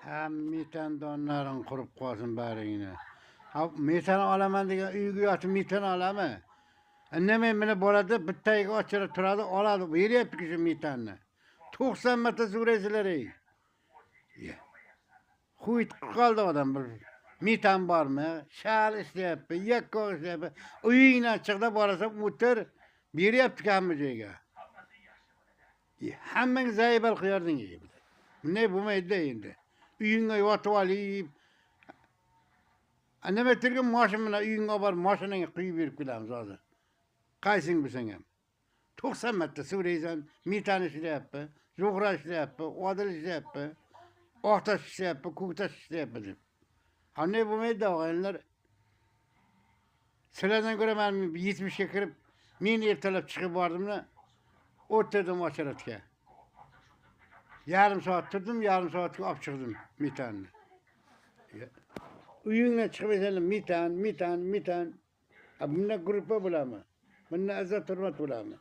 Hem metan donlarin qurup qolsin baringni. Ha metan olaman degan uyga yotib metan olami? Nima meni bo'ladi, bittaga ochirib turadi, oladi, beryapti shu metanni. 90 marta so'raysizlar ey. Xuyt qoldi odam bir. Metan bormi? Shal ishlayapti, yakka ishlayapti. Uyingdan chiqda borasan, o'tir, beryapti hamma joyga. Hammangiz zaybal qilyordingiz. Ne bo'lmaydi endi. Uyingga yotib olib, nima turgan mashina bilan uyingga borib, mashinaga quyib berib kelamiz hozir. Qaysing bilsang ham. 90 marta so'raysan, metan ishlayapti, Zuhra ishlayapti, Odil ishlayapti, Oqtash ishlayapti, Ko'ktash ishlayapti deb. Ha ne bo'lmaydi og'aylar. Sizlardan ko'ra men 70 ga kirib, men ertalab chiqib bordimda, o'tirdim ochiratga. Yarım soat turdim, yarım soatga olib chiqdim metanni. Uyingdan chiqmaysan, metan. Bundan gruppa bo'lami? Bundan izzat hurmat bo'lami?